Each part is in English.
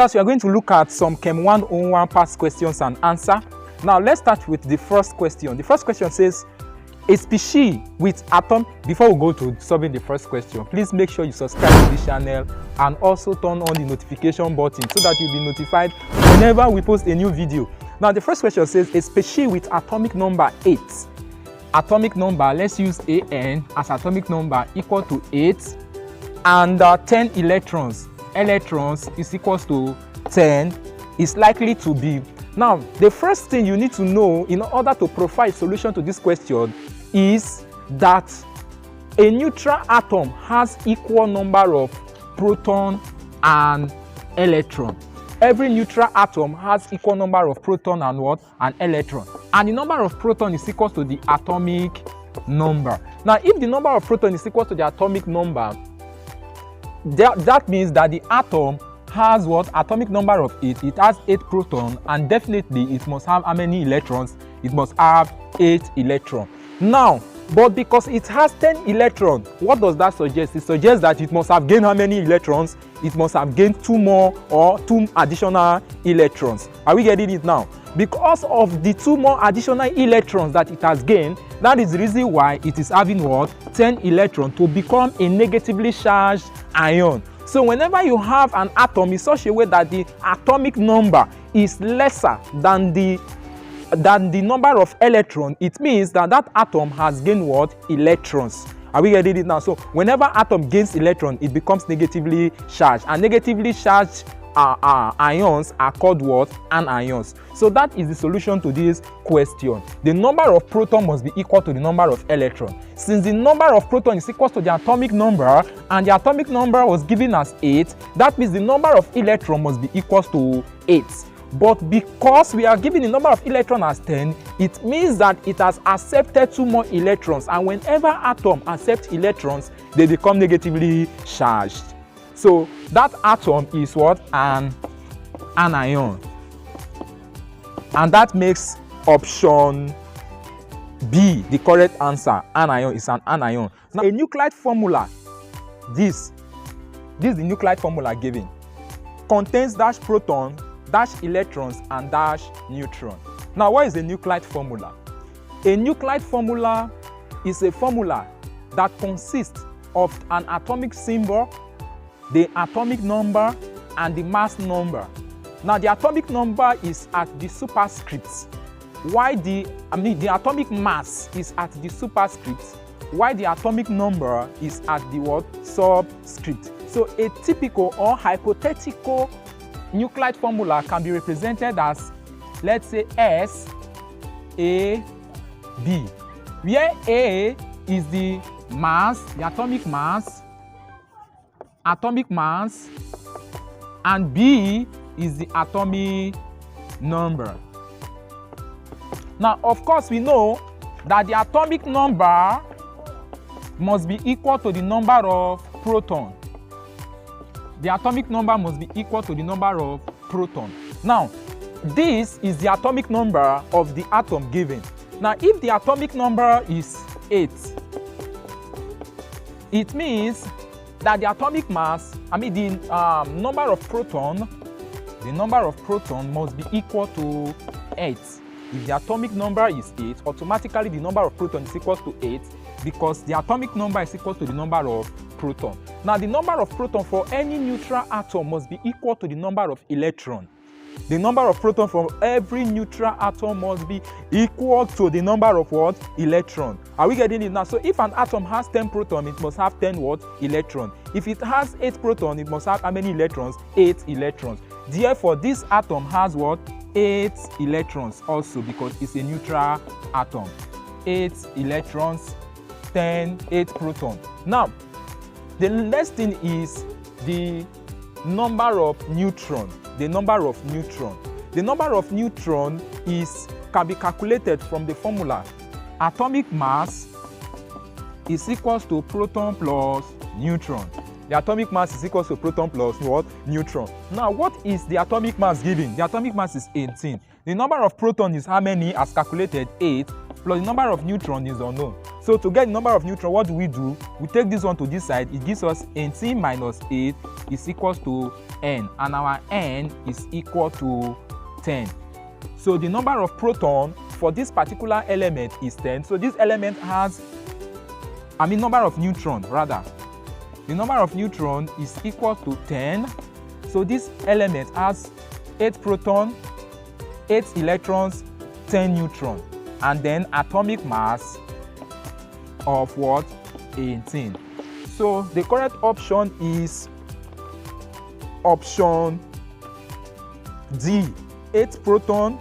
class, we are going to look at some Chem 101 past questions and answer. Now, let's start with the first question. The first question says, a species with atom. Before we go to solving the first question, please make sure you subscribe to this channel and also turn on the notification button so that you'll be notified whenever we post a new video. Now, the first question says, a species with atomic number 8. Atomic number, let's use An as atomic number, equal to 8 and 10 electrons. Electrons is equals to 10 is likely to be. Now, the first thing you need to know in order to provide a solution to this question is that a neutral atom has equal number of proton and electron. Every neutral atom has equal number of proton and what? And electron. And the number of proton is equal to the atomic number. Now, if the number of proton is equal to the atomic number, that means that the atom has what? Atomic number of 8. It has 8 protons, and definitely it must have how many electrons? It must have 8 electrons. Now, but because it has 10 electrons, what does that suggest? It suggests that it must have gained how many electrons? It must have gained 2 more or 2 additional electrons. Are we getting it now? Because of the 2 more additional electrons that it has gained, that is the reason why it is having what? 10 electrons to become a negatively charged ion. So whenever you have an atom in such a way that the atomic number is lesser than the number of electrons, it means that that atom has gained what? Electrons. Are we getting it now? So whenever atom gains electron, it becomes negatively charged, and negatively charged ions are called what? Anions. So that is the solution to this question. The number of proton must be equal to the number of electron. Since the number of proton is equal to the atomic number, and the atomic number was given as 8, that means the number of electron must be equal to 8. But because we are given the number of electrons as 10, it means that it has accepted 2 more electrons, and whenever atom accepts electrons, they become negatively charged. So that atom is what? An anion. And that makes option B the correct answer. Anion is an anion. Now, a nuclide formula, this is the nuclide formula given, contains dash proton, dash electrons, and dash neutron. Now, what is a nuclide formula? A nuclide formula is a formula that consists of an atomic symbol, the atomic number, and the mass number. Now, the atomic number is at the superscript, while the atomic mass is at the superscript, while the atomic number is at the what? Subscript. So a typical or hypothetical nuclide formula can be represented as, let's say, S, A, B, where A is the mass, the atomic mass, and B is the atomic number. Now, of course, we know that the atomic number must be equal to the number of protons. The atomic number must be equal to the number of protons. Now, this is the atomic number of the atom given. Now, if the atomic number is 8, it means that the atomic mass, the number of proton must be equal to 8. If the atomic number is 8, automatically the number of protons is equal to 8, because the atomic number is equal to the number of proton. Now, the number of proton for any neutral atom must be equal to the number of electron. The number of proton for every neutral atom must be equal to the number of what? Electron. Are we getting it now? So if an atom has 10 proton, it must have 10 what? Electron. If it has 8 proton, it must have how many electrons? 8 electrons. Therefore, this atom has what? 8 electrons also, because it's a neutral atom. 8 electrons, 8 proton. Now, the next thing is the number of neutron. The number of neutron. The number of neutron can be calculated from the formula. Atomic mass is equals to proton plus neutron. The atomic mass is equals to proton plus what? Neutron. Now, what is the atomic mass given? The atomic mass is 18. The number of proton is how many? As calculated, 8. plus the number of neutrons is unknown. So to get the number of neutrons, what do? We take this one to this side. It gives us 18 minus 8 is equals to n, and our n is equal to 10. So the number of proton for this particular element is 10. So this element has, number of neutron rather. The number of neutron is equal to 10. So this element has 8 proton, 8 electrons, 10 neutrons, and then atomic mass of what? 18. So the correct option is option D. 8 proton,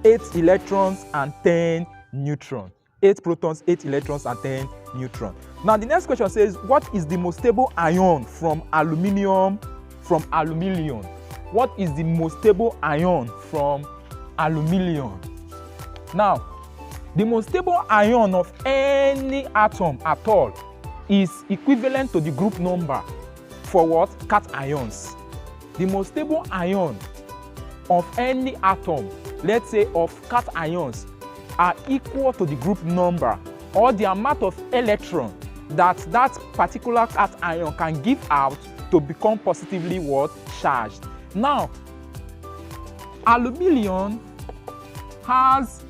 8 electrons, and 10 neutrons. 8 protons, 8 electrons, and 10 neutrons. Now the next question says, what is the most stable ion from aluminium? What is the most stable ion from aluminium? Now, the most stable ion of any atom at all is equivalent to the group number for what? Cations. The most stable ion of any atom, let's say of cations, are equal to the group number or the amount of electron that particular cation can give out to become positively what? Charged. Now, aluminium has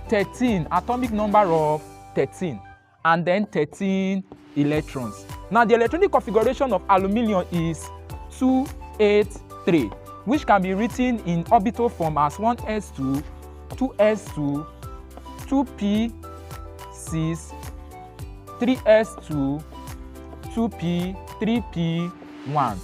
13, atomic number of 13, and then 13 electrons. Now the electronic configuration of aluminium is 283, which can be written in orbital form as 1s2, 2s2, 2p6, 3s2, 2p, 3p1.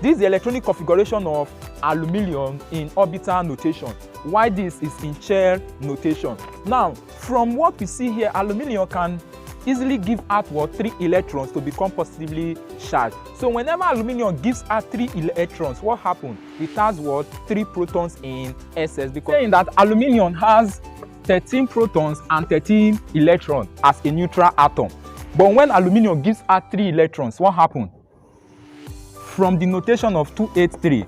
This is the electronic configuration of aluminium in orbital notation, while this is in shell notation. Now, from what we see here, aluminium can easily give out what? 3 electrons to become positively charged. So whenever aluminium gives out 3 electrons, what happens? It has what? 3 protons in excess, because saying that aluminium has 13 protons and 13 electrons as a neutral atom. But when aluminium gives out 3 electrons, what happens? From the notation of 283.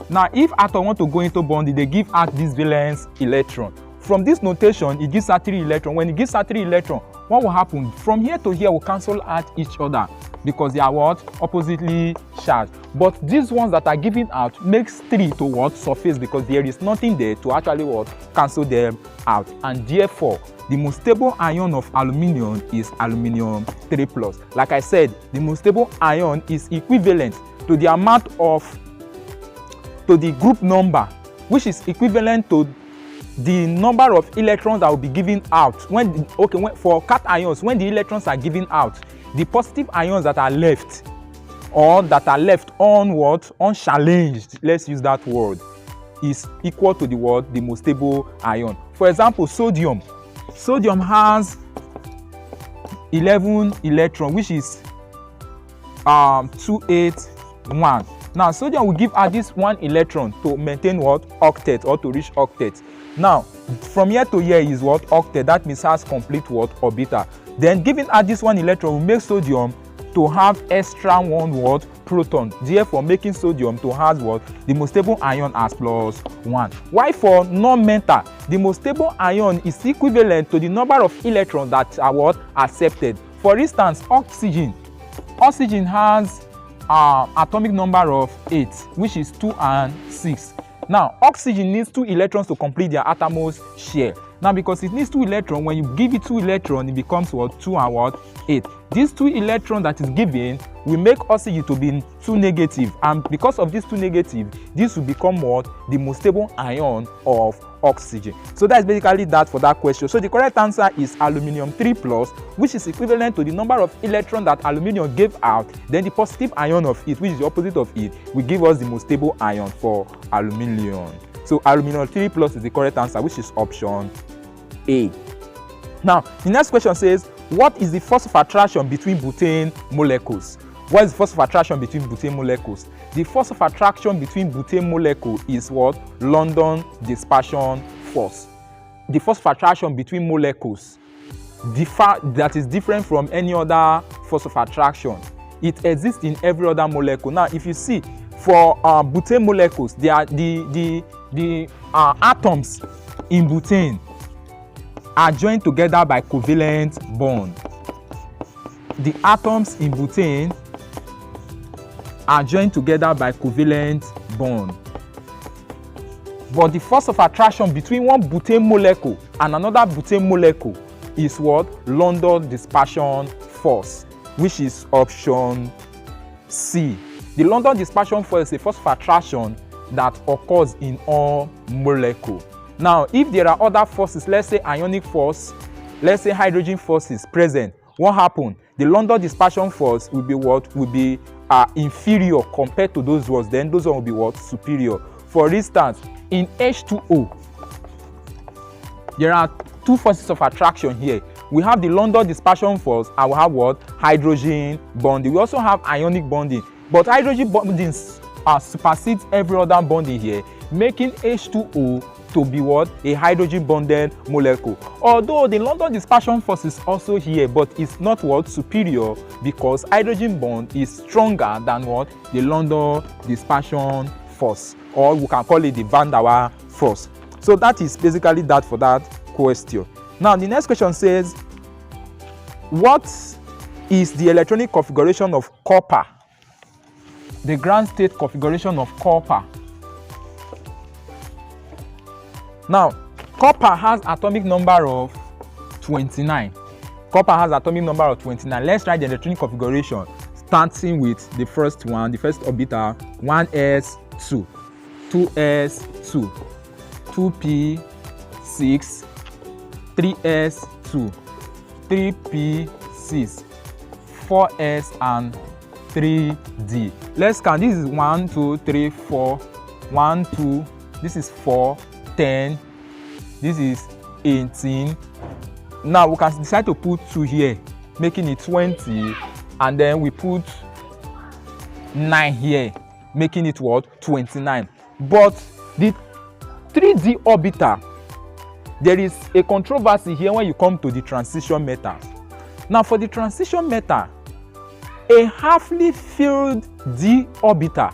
Now, if atom want to go into bond, they give out this valence electron. From this notation, it gives out 3 electrons. When it gives out 3 electrons, what will happen? From here to here will cancel out each other because they are what? Oppositely charged. But these ones that are given out makes 3 to what? Surface, because there is nothing there to actually what? Cancel them out. And therefore, the most stable ion of aluminium is aluminium 3+. Like I said, the most stable ion is equivalent to the amount of, to the group number, which is equivalent to the number of electrons that will be given out when for cations, when the electrons are given out, the positive ions that are left, or that are left on what? Unchallenged, let's use that word, is equal to the word, the most stable ion. For example, sodium. Sodium has 11 electrons, which is 281. Now sodium will give out this 1 electron to maintain what? Octet, or to reach octet. Now from here to here is what? Octet. That means has complete what? Orbital. Then giving out this 1 electron will make sodium to have extra 1 what? Proton. Therefore making sodium to have what? The most stable ion as +1. Why for non-metal, the most stable ion is equivalent to the number of electrons that are what? Accepted. For instance, oxygen. Oxygen has atomic number of 8, which is 2 and 6. Now oxygen needs 2 electrons to complete their atomose share. Now because it needs 2 electrons, when you give it 2 electrons, it becomes what? 2 and what? 8. These 2 electrons that is given will make oxygen to be 2 negative, and because of these 2 negative, this will become what? The most stable ion of oxygen. So that's basically that for that question. So the correct answer is aluminium 3+, which is equivalent to the number of electrons that aluminium gave out, then the positive ion of it, which is the opposite of it, will give us the most stable ion for aluminium. So aluminium 3+ is the correct answer, which is option A. Now the next question says, what is the force of attraction between butane molecules? What is the force of attraction between butane molecules? The force of attraction between butane molecule is what? London dispersion force. The force of attraction between molecules that is different from any other force of attraction. It exists in every other molecule. Now if you see, for butane molecules, they are the atoms in butane are joined together by covalent bond. The atoms in butane are joined together by covalent bond. But the force of attraction between one butane molecule and another butane molecule is what? London dispersion force, which is option C. The London dispersion force is a force of attraction that occurs in all molecules. Now, if there are other forces, let's say ionic force, let's say hydrogen force is present, what happens? The London dispersion force will be what? Will be inferior compared to those ones. Then those ones will be what? Superior. For instance, in H2O, there are two forces of attraction here. We have the London dispersion force and we have what? Hydrogen bonding. We also have ionic bonding. But hydrogen bonding supersedes every other bonding here, making H2O to be what? A hydrogen bonded molecule. Although the London dispersion force is also here, but it's not what? Superior, because hydrogen bond is stronger than what? The London dispersion force, or we can call it the Van der Waals force. So that is basically that for that question. Now the next question says, what is the electronic configuration of copper? The ground state configuration of copper. Now, copper has atomic number of 29. Copper has atomic number of 29. Let's write the electronic configuration, starting with the first one, the first orbital, 1s2, 2s2, 2p6, 3s2, 3p6, 4s, and 3d. Let's count. This is 1, 2, 3, 4, 1, 2, this is 4, 10, this is 18. Now we can decide to put 2 here, making it 20, and then we put 9 here, making it what? 29. But the 3d orbital, there is a controversy here when you come to the transition metals. Now for the transition metal, a halfly filled d orbital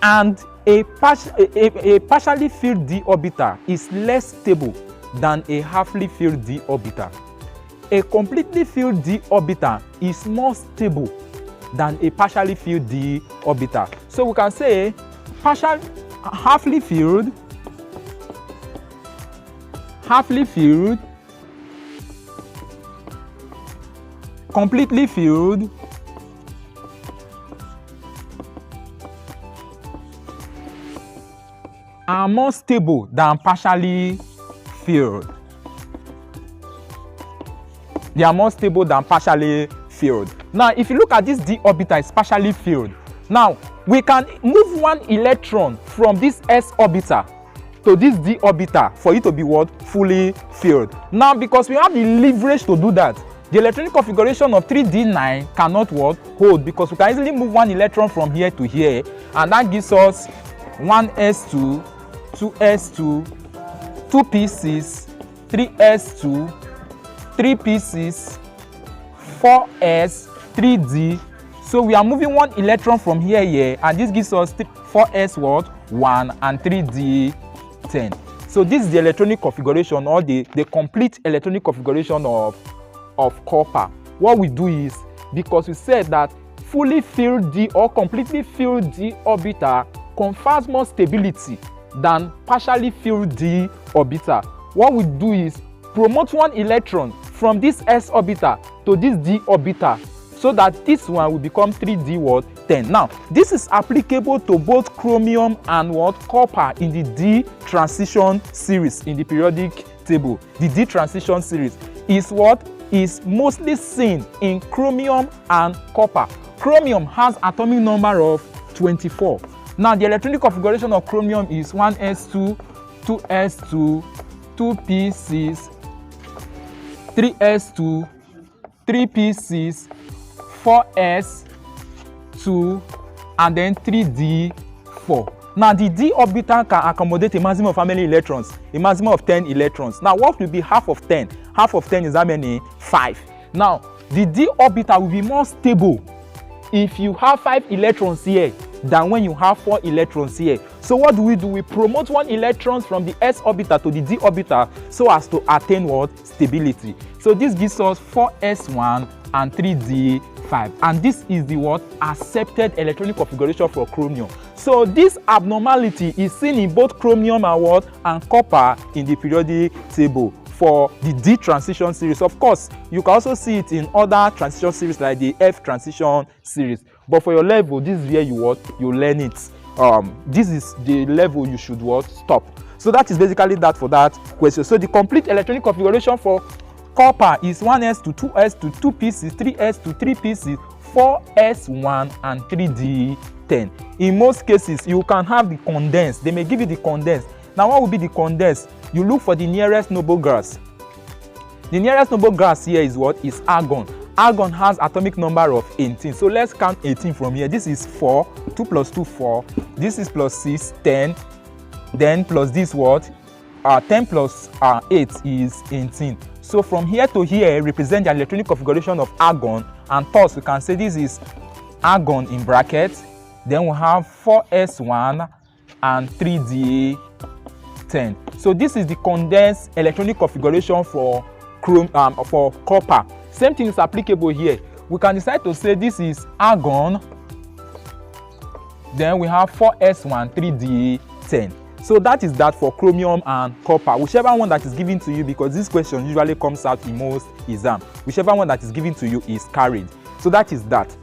and a partially filled d orbital is less stable than a halfly filled d orbital. A completely filled d orbital is more stable than a partially filled d orbital. So we can say halfly filled, completely filled, are more stable than partially filled. They are more stable than partially filled. Now, if you look at this d orbital, it's partially filled. Now, we can move one electron from this s orbital to this d orbital for it to be what? Fully filled. Now, because we have the leverage to do that, the electronic configuration of 3d9 cannot what? Hold, because we can easily move one electron from here to here, and that gives us 1s2, 2s2, 2p6, 3s2, 3p6, 4s, 3d. So we are moving one electron from here, and this gives us 4s what? 1 and 3d 10. So this is the electronic configuration, or the complete electronic configuration of copper. What we do is, because we said that fully filled d or completely filled d orbital confers more stability than partially filled d orbital, what we do is promote one electron from this s orbital to this d orbital, so that this one will become 3d what? 10. Now this is applicable to both chromium and what? Copper in the d transition series in the periodic table. The d transition series is what? Is mostly seen in chromium and copper. Chromium has atomic number of 24. Now the electronic configuration of chromium is 1s2, 2s2, 2p6, 3s2, 3p6, 4s2, and then 3d4. Now the d orbital can accommodate a maximum of how many electrons? A maximum of 10 electrons. Now what will be half of 10? Half of 10 is how many? 5. Now the d orbital will be more stable if you have 5 electrons here than when you have 4 electrons here. So what do? We promote 1 electron from the s orbital to the d orbital so as to attain what? Stability. So this gives us 4s1 and 3d5, and this is the what? Accepted electronic configuration for chromium. So this abnormality is seen in both chromium and what? And copper in the periodic table for the D transition series. Of course, you can also see it in other transition series like the F transition series. But for your level, this is where you what? You learn it. This is the level you should what? Stop. So that is basically that for that question. So the complete electronic configuration for copper is 1s to 2s to 2 pieces, 3s to 3 pieces, 4s1 and 3d10. In most cases, you can have the condensed. They may give you the condensed. Now, what will be the condensed? You look for the nearest noble gas. The nearest noble gas here is what? Is argon. Argon has atomic number of 18. So let's count 18 from here. This is 4. 2 plus 2, 4. This is plus 6, 10. Then plus this what? 10 plus 8 is 18. So from here to here represent the electronic configuration of argon, and thus we can say this is argon in brackets. Then we have 4s1 and 3d10. So this is the condensed electronic configuration for copper. Same thing is applicable here. We can decide to say this is argon. Then we have 4s1, 3d10. So that is that for chromium and copper, whichever one that is given to you, because this question usually comes out in most exams. Whichever one that is given to you is carried. So that is that.